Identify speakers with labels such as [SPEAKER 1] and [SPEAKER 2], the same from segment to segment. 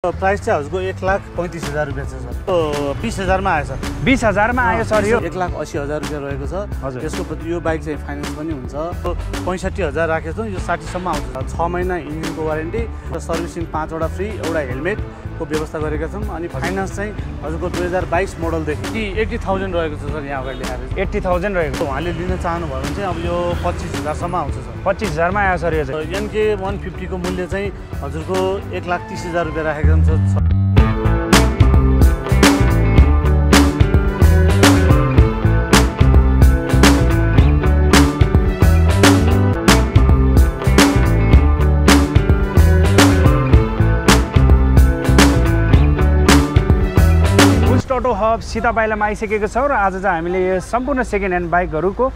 [SPEAKER 1] Price चाहिँ हजुरको 1,35,000 रुपियाँ छ सर। 20,000 मा आयो सर।
[SPEAKER 2] 20,000 मा आयो सर। यो
[SPEAKER 1] 1,80,000 रुपियाँ रहेको छ। यसको पछि यो बाइक चाहिँ फाइनान्स पनि हुन्छ। 65,000 राखेको छौँ। यो 60 सम्म आउँछ। 6 महिना इन्जिनको वारेन्टी र सर्भिसिङ 5 वटा फ्री, एउटा हेलमेटको व्यवस्था गरेका छौँ। अनि फाइनान्स चाहिँ हजुरको 2022 मोडलदेखि 80,000 रहेको छ सर। यहाँ अगाडि लेखाएको
[SPEAKER 2] 80,000 रहेको छ।
[SPEAKER 1] उहाँले लिन चाहनुभयो भने चाहिँ अब यो 25,000 सम्म आउँछ सर।
[SPEAKER 2] 25,000 मा आयो सर। यो चाहिँ
[SPEAKER 1] एनके 150 को मूल्य चाहिँ हजुरको 1,30,000 रुपियाँ राखेको छ।
[SPEAKER 2] अटो हब सीतापाइलामा आइसकेको छ र आज चाहिँ हामीले यो सम्पूर्ण सेकेन्ड ह्यान्ड बाइकहरूको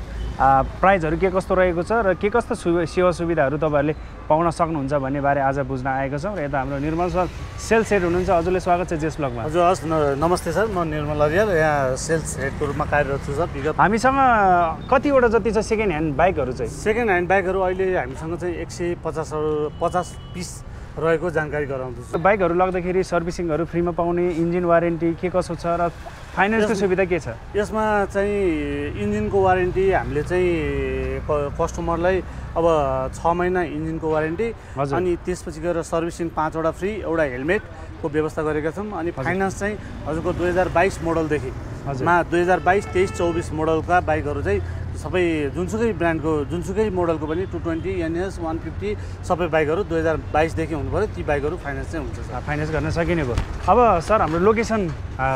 [SPEAKER 2] प्राइजहरू के कस्तो रहेको छ र के कस्तो सेवा सुविधाहरू तपाईँहरूले पाउन सक्नुहुन्छ भन्ने बारे आज बुझ्न आएको छौँ। र यता हाम्रो निर्मल सर सेल्स हेड हुनुहुन्छ। हजुरले स्वागत छ जेस ब्लगमा।
[SPEAKER 1] हजुर हस्, नमस्ते सर। म निर्मल अरियाल यहाँ सेल्स हेडको रूपमा कार्यरत छु सर। विगत
[SPEAKER 2] हामीसँग कतिवटा जति छ सेकेन्ड ह्यान्ड बाइकहरू चाहिँ?
[SPEAKER 1] सेकेन्ड ह्यान्ड बाइकहरू अहिले हामीसँग चाहिँ 150 पिस रहेको जानकारी गराउँदैछु।
[SPEAKER 2] बाइकहरू लग्दाखेरि सर्भिसिङहरू फ्रीमा पाउने, इन्जिन वारेन्टी के कसो छ र फाइनेन्सको सुविधा के छ?
[SPEAKER 1] यसमा चाहिँ इन्जिनको वारेन्टी हामीले चाहिँ कस्टमरलाई अब 6 महिना इन्जिनको वारेन्टी, अनि त्यसपछि गएर सर्भिसिङ 5 वटा फ्री, एउटा हेलमेटको व्यवस्था गरेका छौँ। अनि फाइनान्स चाहिँ हजुरको 2022 मोडलदेखि 2022, 23, 24 मोडलका बाइकहरू चाहिँ सबै जुनसुकै ब्रान्डको जुनसुकै मोडलको पनि 220, NS 150 सबै बाइकहरू 2022 देखि हुनु पर्यो। ती बाइकहरू फाइनान्स चाहिँ हुन्छ सर।
[SPEAKER 2] फाइनान्स गर्न सकिने भयो। अब सर हाम्रो लोकेसन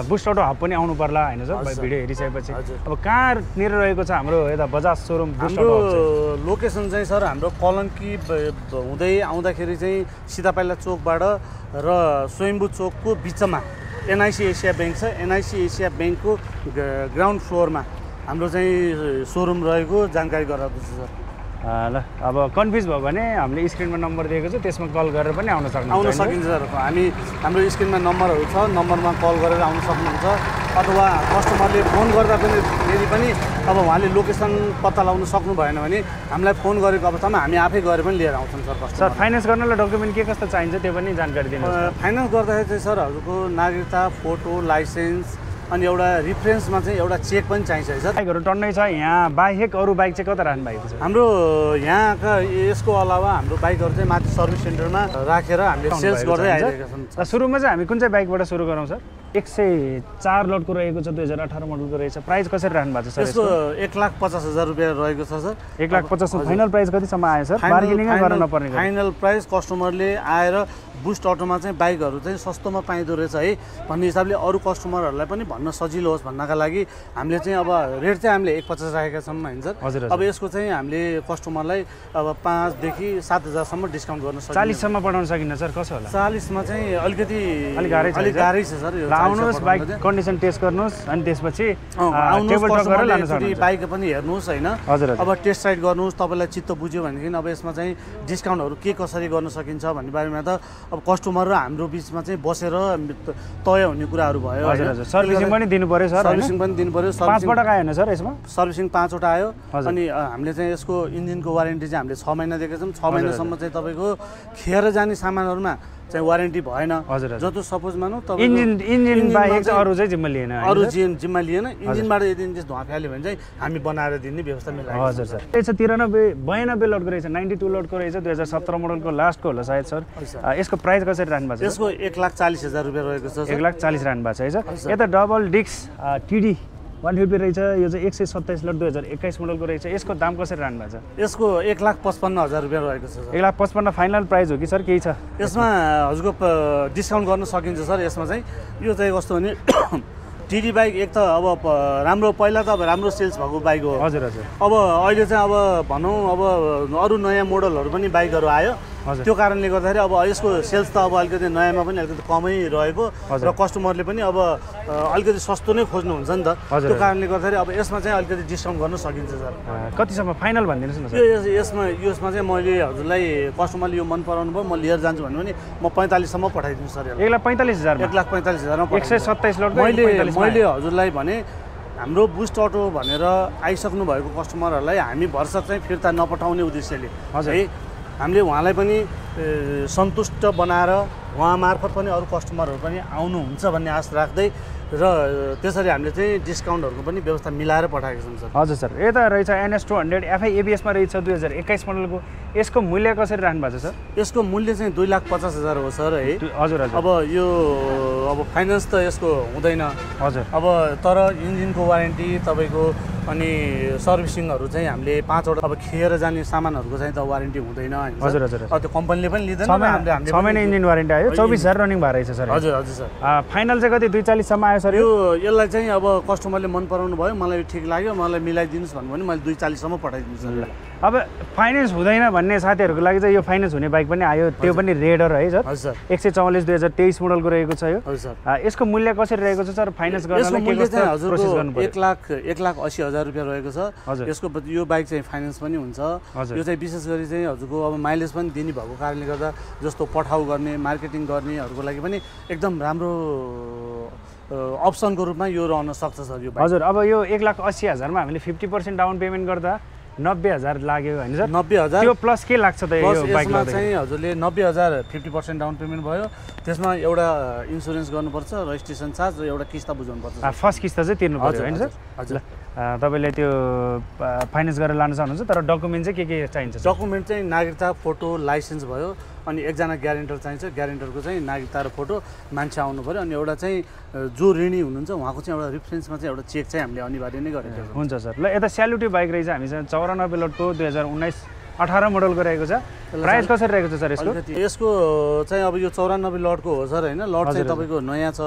[SPEAKER 2] बुस्ट अटो हब पनि आउनु पर्ला होइन सर? भिडियो हेरिसकेपछि अब कहाँनिर रहेको छ हाम्रो यता Bajaj showroom boost auto hub?
[SPEAKER 1] Location चाहिँ सर हाम्रो कलङ्की हुँदै आउँदाखेरि चाहिँ सीतापाइला चोकबाट र स्वयम्भू चोकको बिचमा NIC एसिया ब्याङ्क छ। NIC एसिया ब्याङ्कको ग्राउन्ड फ्लोरमा हाम्रो चाहिँ सोरुम रहेको जानकारी गराउँदैछु सर।
[SPEAKER 2] ल अब कन्फ्युज भयो भने हामीले स्क्रिनमा नम्बर दिएको छ, त्यसमा कल गरेर पनि आउन
[SPEAKER 1] सकिन्छ सर। हाम्रो स्क्रिनमा नम्बरहरू छ, नम्बरमा कल गरेर आउन सक्नुहुन्छ। अथवा कस्टमरले फोन गर्दा पनि यदि पनि अब उहाँले लोकेसन पत्ता लगाउन सक्नु भएन भने हामीलाई फोन गरेको अवस्थामा हामी आफै गएर पनि लिएर आउँछौँ सर।
[SPEAKER 2] सर फाइनेन्स गर्नलाई डकुमेन्ट के कस्तो चाहिन्छ त्यो पनि जानकारी दिनुहोस्।
[SPEAKER 1] फाइनेन्स गर्दाखेरि चाहिँ सर हजुरको नागरिकता, फोटो, लाइसेन्स अनि एउटा रिफरेन्समा चाहिँ एउटा चेक पनि चाहिन्छ है सर।
[SPEAKER 2] बाइकहरू टन्नै छ यहाँ बाहेक अरू बाइक चाहिँ कता राख्नु भएको छ?
[SPEAKER 1] हाम्रो यहाँका यसको अलावा हाम्रो बाइकहरू चाहिँ माथि सर्भिस सेन्टरमा राखेर हामीले सेल्स गर्दै आइरहेका छौँ।
[SPEAKER 2] सुरुमा चाहिँ हामी कुन चाहिँ बाइकबाट सुरु गरौँ सर? 104 लटको रहेको छ, 2018 मोडलको रहेछ। प्राइस कसरी राख्नु भएको छ सर?
[SPEAKER 1] यसको 1,50,000 रुपियाँ रहेको छ सर।
[SPEAKER 2] 1,50,000 फाइनल प्राइस कतिसम्म आयो सर? बार्गेनिङ गर्न नपर्ने?
[SPEAKER 1] फाइनल प्राइस कस्टमरले आएर बुस्ट अटोमा चाहिँ बाइकहरू चाहिँ सस्तोमा पाइँदो रहेछ है भन्ने हिसाबले अरू कस्टमरहरूलाई पनि भन्न सजिलो होस् भन्नका लागि हामीले चाहिँ अब रेट चाहिँ हामीले 1,50,000 राखेका छौँ होइन सर। अब यसको चाहिँ हामीले कस्टमरलाई अब 5,000 देखि 7,000 सम्म डिस्काउन्ट गर्न सक्छौँ।
[SPEAKER 2] 40 सम्म पठाउन सकिन्न सर? कसो होला?
[SPEAKER 1] 40 मा चाहिँ अलिकति
[SPEAKER 2] गाह्रै
[SPEAKER 1] छ सर।
[SPEAKER 2] आउनुहोस्, बाइक कन्डिसन टेस्ट गर्नुहोस्, अनि त्यसपछि टेबल टक गरेर लान सक्नुहुन्छ।
[SPEAKER 1] बाइक पनि हेर्नुहोस् होइन। अब टेस्ट राइड गर्नुहोस्, तपाईँलाई चित्त बुझ्यो भनेदेखि अब यसमा चाहिँ डिस्काउन्टहरू के कसरी गर्न सकिन्छ भन्ने बारेमा त अब कस्टमर र हाम्रो बिचमा चाहिँ बसेर तय हुने कुराहरू भयो।
[SPEAKER 2] सर्भिसिङ पनि दिनु पर्यो सर?
[SPEAKER 1] सर्भिसिङ पनि दिनु पर्यो।
[SPEAKER 2] 5 पटक आयो होइन सर यसमा?
[SPEAKER 1] सर्भिसिङ 5 वटा आयो। अनि हामीले चाहिँ यसको इन्जिनको वारेन्टी चाहिँ हामीले 6 महिना दिएका छौँ। 6 महिनासम्म चाहिँ तपाईँको खेर जाने सामानहरूमा चाहिँ वारेन्टी भएन। जस्तो सपोज मानौँ
[SPEAKER 2] तपाईँ इन्जिन बाहेक चाहिँ अरू चाहिँ जिम्मा लिएन?
[SPEAKER 1] अरू जिम्मा लिएन। इन्जिनबाट यदि धुवा फाल्यो भने चाहिँ हामी बनाएर दिने व्यवस्था मिलाएको।
[SPEAKER 2] हजुर सर। रहेछ 92 लटको रहेछ, 92 लटको रहेछ, 2017 मोडलको लास्टको होला सायद सर। यसको प्राइस कसरी राख्नु भएको छ?
[SPEAKER 1] यसको 1,40,000 रुपियाँ रहेको छ।
[SPEAKER 2] 1,40,000 राख्नु भएको छ है सर। यता डबल डिस्क TD 150 रहेछ, यो चाहिँ 127 लट 2021 मोडलको रहेछ। यसको दाम कसरी राख्नु भएको छ?
[SPEAKER 1] यसको 1,55,000 रुपियाँ रहेको छ।
[SPEAKER 2] 1,55,000 फाइनल प्राइस हो कि सर केही छ
[SPEAKER 1] यसमा? हजुरको डिस्काउन्ट गर्न सकिन्छ सर। यसमा चाहिँ यो चाहिँ कस्तो भने TD बाइक एक त अब राम्रो, पहिला त अब राम्रो सेल्स भएको बाइक हो।
[SPEAKER 2] हजुर हजुर।
[SPEAKER 1] अब अहिले चाहिँ अब भनौँ अब अरू नयाँ मोडलहरू पनि बाइकहरू आयो। त्यो कारणले गर्दाखेरि अब यसको सेल्स त अब अलिकति नयाँमा पनि अलिकति कमै रहेको र कस्टमरले पनि अब अलिकति सस्तो नै खोज्नुहुन्छ नि त। त्यो कारणले गर्दाखेरि अब यसमा चाहिँ अलिकति डिस्काउन्ट गर्न सकिन्छ सर।
[SPEAKER 2] कतिसम्म फाइनल भनिदिनुहोस् न सर?
[SPEAKER 1] यसमा चाहिँ मैले हजुरलाई कस्टमरले यो मन पराउनु भयो, म लिएर जान्छु भन्यो भने म 45 सम्म पठाइदिन्छु सर।
[SPEAKER 2] 1,45,000?
[SPEAKER 1] 1,45,000 मा
[SPEAKER 2] 127 लट
[SPEAKER 1] मैले हजुरलाई भने हाम्रो बुस्ट अटो भनेर आइसक्नु भएको कस्टमरहरूलाई हामी भरसक चाहिँ फिर्ता नपठाउने उद्देश्यले है हामीले उहाँलाई पनि सन्तुष्ट बनाएर उहाँ मार्फत पनि अरू कस्टमरहरू पनि आउनुहुन्छ भन्ने आश राख्दै र त्यसरी हामीले चाहिँ डिस्काउन्टहरूको पनि व्यवस्था मिलाएर पठाएका छौँ सर।
[SPEAKER 2] हजुर सर, यता रहेछ NS200 FI ABS-मा रहेछ 2021 मोडलको, यसको मूल्य कसरी राख्नु भएको छ सर?
[SPEAKER 1] यसको मूल्य चाहिँ 2,50,000 हो सर है।
[SPEAKER 2] हजुर हजुर।
[SPEAKER 1] अब यो फाइनेन्स त यसको हुँदैन।
[SPEAKER 2] हजुर।
[SPEAKER 1] अब तर इन्जिनको वारेन्टी तपाईँको अनि सर्भिसिङहरू चाहिँ हामीले 5 वटा अब खेर जाने सामानहरूको चाहिँ त वारेन्टी हुँदैन हैन।
[SPEAKER 2] हजुर हजुर।
[SPEAKER 1] अब त्यो कम्पनीले पनि लिँदैन,
[SPEAKER 2] 6 महिना इन्जिन वारेन्टी आयो, 24,000 रनिङ भएको रहेछ सर।
[SPEAKER 1] हजुर हजुर सर।
[SPEAKER 2] फाइनल चाहिँ कति 240 सम्म आयो सर?
[SPEAKER 1] यसलाई चाहिँ अब कस्टमरले मन पराउनु भयो, मलाई ठिक लाग्यो, मलाई मिलाइदिनुहोस् भन्नु भने मैले 240 सम्म पठाइदिन्छु सर।
[SPEAKER 2] अब फाइनेन्स हुँदैन भन्ने साथीहरूको लागि चाहिँ यो फाइनेन्स हुने बाइक पनि आयो, त्यो पनि रेडर है सर।
[SPEAKER 1] हजुर सर।
[SPEAKER 2] 144 2023 मोडलको रहेको छ यो।
[SPEAKER 1] हजुर सर।
[SPEAKER 2] यसको मूल्य कसरी रहेको छ सर? फाइनेन्स गर्नलाई के कस्तो प्रोसेस गर्नु पर्यो?
[SPEAKER 1] 1,80,000 रुपियाँ रहेको छ।
[SPEAKER 2] हजुर।
[SPEAKER 1] यसको यो बाइक चाहिँ फाइनेन्स पनि हुन्छ। यो चाहिँ विशेष गरी चाहिँ हजुरको अब माइलेज पनि दिने भएको कारणले गर्दा जस्तो पठाउ गर्ने, मार्केटिङ गर्नेहरूको लागि पनि एकदम राम्रो अप्सनको रूपमा यो रहन सक्छ सर यो बाइक।
[SPEAKER 2] हजुर। अब यो 1,80,000 मा हामीले 50% डाउन पेमेन्ट गर्दा 90,000 लाग्यो हैन सर?
[SPEAKER 1] 90,000
[SPEAKER 2] त्यो प्लस के लाग्छ त यो बाइक
[SPEAKER 1] यसमा चाहिँ हजुरले 90,000 50% डाउन पेमेन्ट भयो। त्यसमा एउटा इन्स्योरेन्स गर्नुपर्छ, रजिस्ट्रेसन चार्ज र एउटा किस्ता बुझाउनुपर्छ।
[SPEAKER 2] फर्स्ट किस्ता चाहिँ तिर्नु पर्यो हैन सर?
[SPEAKER 1] हजुर।
[SPEAKER 2] तपाईले त्यो फाइनेन्स गरेर लान सक्नुहुन्छ, तर डकुमेन्ट चाहिँ के चाहिन्छ?
[SPEAKER 1] डकुमेन्ट चाहिँ नागरिकता, फोटो, लाइसेन्स भयो, अनि एकजना ग्यारेन्टर चाहिन्छ। ग्यारेन्टरको चाहिँ नागरिकता र फोटो, मान्छे आउनु पर्यो, अनि एउटा चाहिँ जो ऋणी हुनुहुन्छ उहाँको चाहिँ एउटा रेफरेन्समा चाहिँ एउटा चेक चाहिँ हामीले अनिवार्य नै गरेको छौँ।
[SPEAKER 2] हुन्छ सर। ल यता स्यालुटी बाइक रहेछ हामीसँग 94 लटको 2019-18 मोडलको रहेको छ। प्राइस कसरी रहेको छ सर यसको?
[SPEAKER 1] यसको चाहिँ अब यो 94 लटको हो सर हैन। लट चाहिँ तपाईँको नयाँ छ,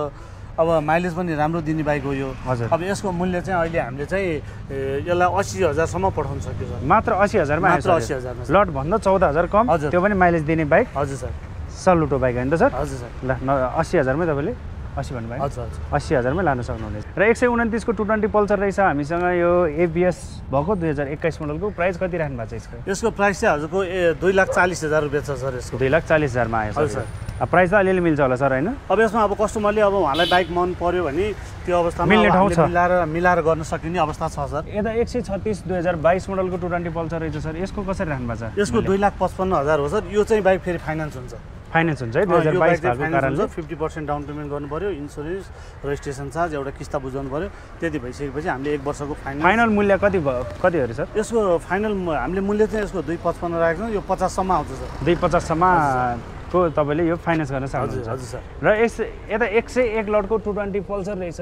[SPEAKER 1] अब माइलेज पनि राम्रो दिने बाइक हो यो। अब यसको मूल्य चाहिँ अहिले हामीले चाहिँ यसलाई 80,000 सम्म पठाउन सक्यो सर।
[SPEAKER 2] मात्र 80,000 मा?
[SPEAKER 1] मात्र 80,000 मा।
[SPEAKER 2] लट भन्दा 14,000 कम, त्यो पनि माइलेज दिने बाइक।
[SPEAKER 1] हजुर सर।
[SPEAKER 2] सलुटो बाइक हैन त सर?
[SPEAKER 1] हजुर सर।
[SPEAKER 2] ल 80,000 मै तपाईले 80 भन्नुभयो?
[SPEAKER 1] हजुर हजुर।
[SPEAKER 2] 80,000 मै लान सक्नुहुनेछ। र 129 को 220 पल्सर रहेछ हामीसँग, यो ABS भएको 2021 मोडलको। प्राइस कति राख्नु भएको छ यसको?
[SPEAKER 1] यसको प्राइस चाहिँ हजुरको 2,40,000 रुपियाँ छ सर यसको।
[SPEAKER 2] 2,40,000 मा आयो
[SPEAKER 1] सर।
[SPEAKER 2] प्राइस त अलिअलि मिल्छ होला सर हैन?
[SPEAKER 1] अब यसमा अब कस्टमरले अब उहाँलाई बाइक मन पर्यो भने त्यो अवस्थामा
[SPEAKER 2] मिल्ने ठाउँ छ,
[SPEAKER 1] मिलाएर गर्न सकिने अवस्था छ सर।
[SPEAKER 2] यता 136 2022 मोडलको 220 पल्सर रहेछ सर, यसको कसरी राख्नु भएको छ?
[SPEAKER 1] यसको 2,55,000 हो सर। यो चाहिँ बाइक फेरि फाइनेन्स हुन्छ।
[SPEAKER 2] फाइनेन्स हुन्छ है 2022 भएको कारणले?
[SPEAKER 1] 50% डाउन पेमेन्ट गर्नु पर्यो, इन्स्योरेन्स, रजिस्ट्रेसन चार्ज, एउटा किस्ता बुझाउनु पर्यो। त्यति भइसकेपछि हामीले 1 वर्षको
[SPEAKER 2] फाइनल मूल्य कति हो सर?
[SPEAKER 1] यसको फाइनल हामीले मूल्य चाहिँ यसको 2,55 राखेको छौँ। यो 50 सम्म आउँछ सर।
[SPEAKER 2] 2,50 सम्म को तपाईले यो फाइनेन्स गर्न सक्नुहुन्छ।
[SPEAKER 1] हजुर सर।
[SPEAKER 2] र यता 101 लटको 220 पल्सर रहेछ,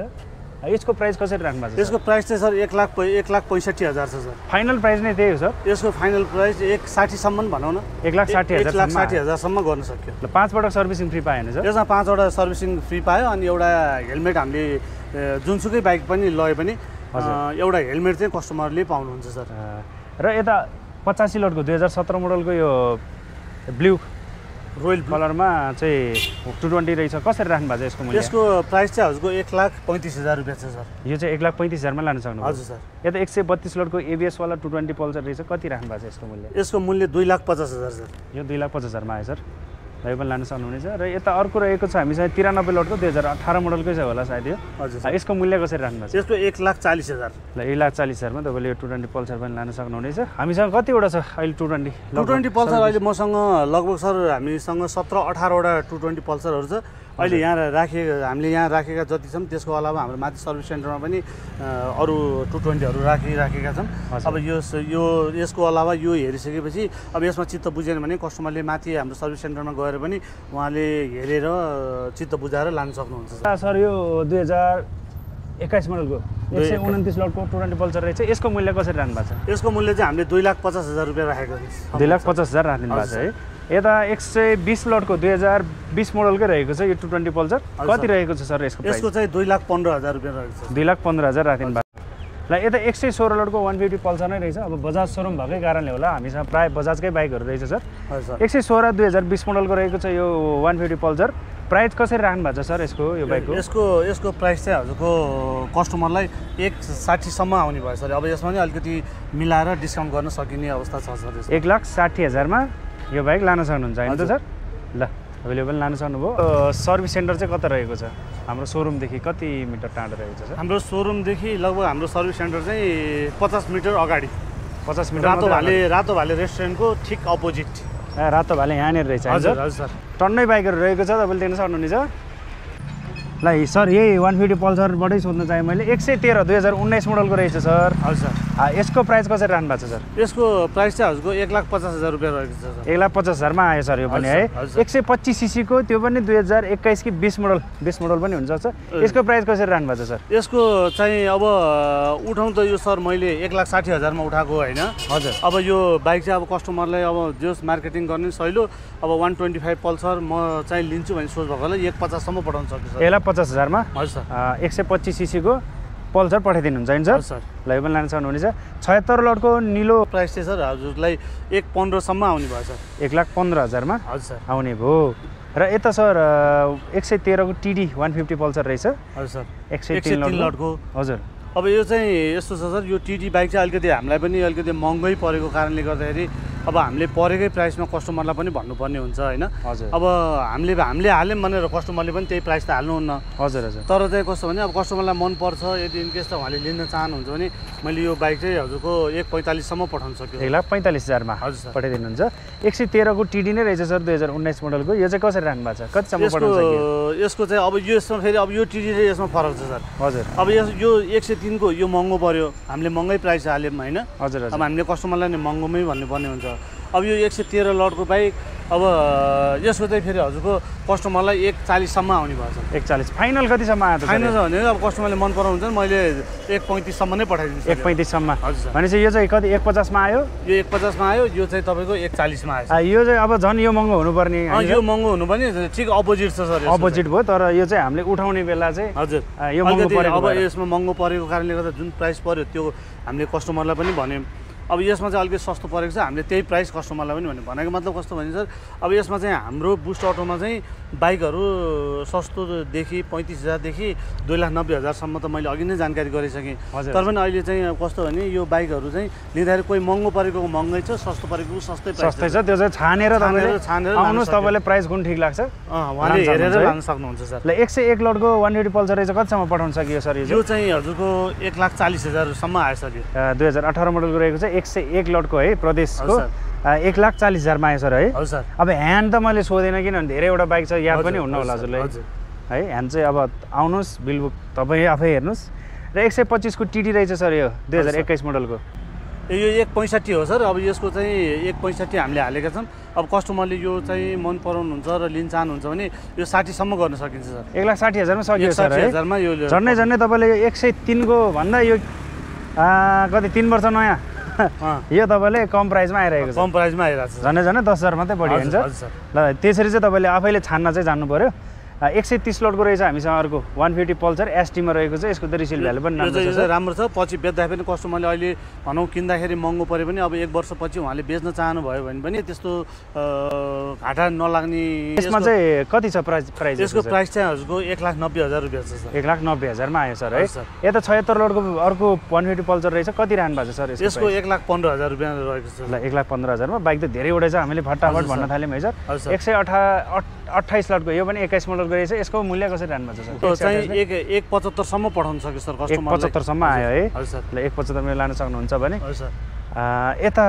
[SPEAKER 2] यसको प्राइस कसरी राख्नु भएको छ?
[SPEAKER 1] यसको प्राइस चाहिँ सर 1,65,000 छ सर।
[SPEAKER 2] फाइनल प्राइस नै त्यही हो सर?
[SPEAKER 1] यसको फाइनल प्राइस 1,60 सम्म भनौँ न।
[SPEAKER 2] 1,60,000
[SPEAKER 1] सम्म गर्न सक्यो।
[SPEAKER 2] ल 5 पटक सर्भिसिङ फ्री पाएन सर?
[SPEAKER 1] यसमा 5 वटा सर्भिसिङ फ्री पायो, अनि एउटा हेलमेट हामीले जुनसुकै बाइक पनि लए पनि एउटा हेलमेट चाहिँ कस्टमरले पाउनुहुन्छ सर।
[SPEAKER 2] र यता 85 लटको 2017 मोडलको यो ब्लू रोयल कलरमा चाहिँ 220 रहेछ, कसरी राख्नु भएको छ यसको मूल्य?
[SPEAKER 1] यसको प्राइस चाहिँ हजुरको 1,35,000 रुपियाँ छ सर।
[SPEAKER 2] यो चाहिँ 1,35,000 मा लान सक्नुहुन्छ?
[SPEAKER 1] हजुर सर।
[SPEAKER 2] यता 132 लटको ABS वाला 220 पल्सर रहेछ, कति राख्नु भएको छ यसको मूल्य?
[SPEAKER 1] यसको मूल्य 2,50,000 सर।
[SPEAKER 2] यो 2,50,000 मा आयो सर। यो पनि लान सक्नुहुनेछ। र यता अर्को रहेको छ हामीसँग 93 लटको 2018 मोडलकै छ होला सायद यो।
[SPEAKER 1] हजुर।
[SPEAKER 2] यसको मूल्य कसरी राख्नु भएको छ?
[SPEAKER 1] यसको 1,40,000।
[SPEAKER 2] ल 1,40,000 मा तपाईले यो 220 पल्सर पनि लान सक्नुहुनेछ। हामीसँग कतिवटा छ अहिले
[SPEAKER 1] 220 पल्सर? अहिले मसँग लगभग सर हामीसँग 17-18 वटा 220 पल्सरहरू छ अहिले हामीले यहाँ राखेका जति छौँ। त्यसको अलावा हाम्रो माथि सर्भिस सेन्टरमा पनि अरू 220हरू राखेका छौँ। अब यसको अलावा यो हेरिसकेपछि अब यसमा चित्त बुझेन भने कस्टमरले माथि हाम्रो सर्भिस सेन्टरमा गएर पनि उहाँले हेरेर चित्त बुझाएर लान सक्नुहुन्छ
[SPEAKER 2] सर। यो 2021 मोडलको 129 लटको 220 पल्सर रहेछ, यसको मूल्य कसरी राख्नु भएको छ?
[SPEAKER 1] यसको मूल्य चाहिँ हामीले 2,50,000 रुपियाँ राखेको छ।
[SPEAKER 2] 2,50,000 राख्नु भएको छ है। यता 120 लटको 2020 मोडलकै रहेको छ यो 220 पल्सर, कति रहेको छ सर यसको प्राइस?
[SPEAKER 1] यसको चाहिँ 2,15,000 रुपियाँ रहेको छ।
[SPEAKER 2] 2,15,000 राख्नु भएको। ल यता 116 लटको 150 पल्सर नै रहेछ। अब बजाज सोरुम भएकै कारणले होला हामीसँग प्राय बजाजकै बाइकहरू रहेछ सर। 116 2020 मोडलको रहेको छ यो 150 पल्सर। प्राइस कसरी राख्नु भएको छ सर यसको यो बाइकको?
[SPEAKER 1] यसको प्राइस चाहिँ हजुरको कस्टमरलाई 1,60 सम्म आउने भयो सर। अब यसमा नि अलिकति मिलाएर डिस्काउन्ट गर्न सकिने अवस्था छ सर।
[SPEAKER 2] 1,60,000 मा यो बाइक लान सक्नुहुन्छ हैन त सर? ल अवेलेबल लान सक्नुभयो। सर्भिस सेन्टर चाहिँ कता रहेको छ? हाम्रो सोरुमदेखि कति मिटर टाढो रहेको छ सर?
[SPEAKER 1] हाम्रो सोरुमदेखि लगभग हाम्रो सर्भिस सेन्टर चाहिँ 50 मिटर अगाडि।
[SPEAKER 2] 50 मिटर?
[SPEAKER 1] रातो भाले रेस्टुरेन्टको ठिक अपोजिट।
[SPEAKER 2] रातो भाले यहाँनिर रहेछ।
[SPEAKER 1] हजुर हजुर सर।
[SPEAKER 2] टन्नै बाइकहरू रहेको छ, तपाईँले देख्न सक्नुहुनेछ। ल सर यही 150 पल्सरबाटै सोध्न चाहेँ मैले। 113 2019 मोडलको रहेछ सर।
[SPEAKER 1] हजुर सर।
[SPEAKER 2] यसको प्राइस कसरी राख्नु भएको छ सर?
[SPEAKER 1] यसको प्राइस चाहिँ हजुरको 1,50,000 रुपियाँ रहेको छ सर।
[SPEAKER 2] 1,50,000मा आयो सर यो पनि है। 125 सीसीको त्यो पनि 2021 कि 20 मोडल पनि हुन्छ सर। यसको प्राइस कसरी राख्नु भएको छ सर?
[SPEAKER 1] यसको चाहिँ अब उठाउँ त यो सर मैले 1,60,000 मा उठाएको होइन।
[SPEAKER 2] हजुर।
[SPEAKER 1] अब यो बाइक चाहिँ अब कस्टमरलाई अब जस मार्केटिङ गर्ने सहिलो अब 125 पल्सर म चाहिँ लिन्छु भन्ने सोच भएकोले 1,50 सम्म पठाउन सक्छु सर।
[SPEAKER 2] 1,50,000मा
[SPEAKER 1] हजुर सर।
[SPEAKER 2] 125 सीसीको पल्सर पठाइदिनुहुन्छ नि सर? ल यो पनि लान सक्नुहुनेछ। 76 लटको निलो
[SPEAKER 1] प्राइस चाहिँ सर हजुरलाई 1,15 सम्म आउने भयो सर।
[SPEAKER 2] 1,15,000मा
[SPEAKER 1] हजुर सर
[SPEAKER 2] आउने भयो। र यता सर 113 को TD 150 पल्सर रहेछ।
[SPEAKER 1] हजुर सर।
[SPEAKER 2] 103 लटको। हजुर।
[SPEAKER 1] अब यो चाहिँ यस्तो छ सर, यो TD बाइक चाहिँ अलिकति हामीलाई पनि अलिकति महँगै परेको कारणले गर्दाखेरि अब हामीले परेकै प्राइसमा कस्टमरलाई पनि भन्नुपर्ने हुन्छ होइन।
[SPEAKER 2] हजुर।
[SPEAKER 1] अब हामीले हाल्यौँ भनेर कस्टमरले पनि त्यही प्राइस त हाल्नुहुन्न।
[SPEAKER 2] हजुर हजुर।
[SPEAKER 1] तर चाहिँ कस्तो भने अब कस्टमरलाई मनपर्छ, यदि इनकेस त उहाँले लिन चाहनुहुन्छ भने मैले यो बाइक चाहिँ हजुरको 1,45 सम्म पठाउन सक्छु।
[SPEAKER 2] 1,45,000मा पठाइदिनुहुन्छ। 113 को TD नै रहेछ सर 2019 मोडलको। यो चाहिँ कसरी राख्नु भएको छ? कतिसम्म पठाउन सक्यो?
[SPEAKER 1] यसको चाहिँ अब यसमा फेरि अब यो TD र यसमा फरक छ सर।
[SPEAKER 2] हजुर।
[SPEAKER 1] अब यो 103 को यो महँगो पर्यो, हामीले महँगै प्राइस हाल्यौँ होइन।
[SPEAKER 2] हजुर।
[SPEAKER 1] अब हामीले कस्टमरलाई नि महँगोमै भन्नुपर्ने हुन्छ। अब यो 113 लटको बाइक अब यसको चाहिँ फेरि हजुरको कस्टमरलाई 1,40 सम्म आउने भयो सर।
[SPEAKER 2] 1,40 फाइनल कतिसम्म आयो त?
[SPEAKER 1] फाइनल छ भने अब कस्टमरले मन पराउनुहुन्छ भने मैले 1,35 सम्म नै पठाइदिन्छु।
[SPEAKER 2] 1,35 सम्म।
[SPEAKER 1] हजुर सर।
[SPEAKER 2] भनेपछि यो चाहिँ कति 1,50 मा आयो?
[SPEAKER 1] यो 1,50 मा आयो, यो चाहिँ तपाईँको 1,40 मा आयो।
[SPEAKER 2] यो चाहिँ अब झन् यो महँगो हुनुपर्ने।
[SPEAKER 1] यो महँगो हुनु पनि ठिक अपोजिट छ सर।
[SPEAKER 2] अपोजिट भयो, तर यो चाहिँ हामीले उठाउने बेला चाहिँ
[SPEAKER 1] हजुर
[SPEAKER 2] यो महँगो परेको।
[SPEAKER 1] अब यसमा महँगो परेको कारणले गर्दा जुन प्राइस पर्यो त्यो हामीले कस्टमरलाई पनि भन्यौँ। अब यसमा चाहिँ अलिकति सस्तो परेको छ, हामीले त्यही प्राइस कस्टमरलाई पनि भनेको मतलब कस्तो भने सर, अब यसमा चाहिँ हाम्रो बुस्ट अटोमा चाहिँ बाइकहरू सस्तोदेखि 35,000देखि 2,90,000 सम्म त मैले अघि नै जानकारी गरिसकेँ। तर पनि अहिले चाहिँ कस्तो भने यो बाइकहरू चाहिँ लिँदाखेरि कोही महँगो परेको महँगै छ, सस्तो परेको सस्तै
[SPEAKER 2] छ। त्यो चाहिँ छानेर आउनुहोस्, तपाईँलाई प्राइस कुन ठिक लाग्छ
[SPEAKER 1] उहाँले हेरेर लान सक्नुहुन्छ सर।
[SPEAKER 2] ल 101 लटको 180 पल्सर रहेछ, कतिसम्म पठाउन सकियो सर?
[SPEAKER 1] यो चाहिँ हजुरको 1,40,000 सम्म आयो सर। यो
[SPEAKER 2] 2018 मोडलको रहेको छ, 101 लटको है, प्रदेशको 1,40,000मा आयो सर है।
[SPEAKER 1] हजुर सर।
[SPEAKER 2] अब ह्यान्ड त मैले सोधेन किनभने धेरैवटा बाइक छ, याद पनि हुन्न होला हजुरलाई है। ह्यान्ड चाहिँ अब आउनुहोस्, बिलबुक तपाईँ आफै हेर्नुहोस्। र 125 को TD रहेछ सर यो 2021 मोडलको।
[SPEAKER 1] यो 1,65 हो सर। अब यसको चाहिँ 1,65 हामीले हालेका छौँ। अब कस्टमरले यो चाहिँ मन पराउनुहुन्छ र लिन चाहनुहुन्छ भने यो 60 सम्म गर्न सकिन्छ सर।
[SPEAKER 2] 1,60,000मा सकियो सर है।
[SPEAKER 1] 1,60,000 मा यो
[SPEAKER 2] झन्डै तपाईँले यो 103 को भन्दा यो कति 3 वर्ष नयाँ यो तपाईँले कम प्राइसमा आइरहेको छ।
[SPEAKER 1] कम प्राइसमा आइरहेको छ।
[SPEAKER 2] झन्डै 10,000 मात्रै बढी हुन्छ। ल त्यसरी चाहिँ तपाईँले आफैले छान्न चाहिँ जान्नु पर्यो। 130 लटको रहेछ हामीसँग अर्को 150 पल्सर ST मा रहेको छ। यसको त रिसिल भ्यालु पनि
[SPEAKER 1] राम्रो छ। पछि बेच्दा पनि कस्टमरले अहिले भनौँ किन्दाखेरि महँगो पऱ्यो भने अब 1 वर्षपछि उहाँले बेच्न चाहनुभयो भने पनि त्यस्तो घाटा नलाग्ने।
[SPEAKER 2] यसमा चाहिँ कति छ प्राइस?
[SPEAKER 1] यसको प्राइस चाहिँ हजुरको 1,90,000 रुपियाँ छ सर।
[SPEAKER 2] 1,90,000मा आयो सर है। यता 76 लटको अर्को 150 पल्सर रहेछ, कति राख्नु भएको छ सर?
[SPEAKER 1] यसको 1,15,000 रुपियाँ रहेको छ।
[SPEAKER 2] ल 1,15,000मा बाइक त धेरैवटा छ, हामीले फटाफट भन्न थाल्यौँ है सर। 128 लटको यो पनि 21 मोडलको रहेछ। यसको मूल्य कसरी राख्नु भएको छ सर?
[SPEAKER 1] चाहिँ 1,75 सम्म पठाउन सक्यो सर कस्टमरले।
[SPEAKER 2] 1,75 सम्म आयो है।
[SPEAKER 1] हजुर सर।
[SPEAKER 2] ल 1,75 मा लान सक्नुहुन्छ भने।
[SPEAKER 1] हजुर सर।
[SPEAKER 2] यता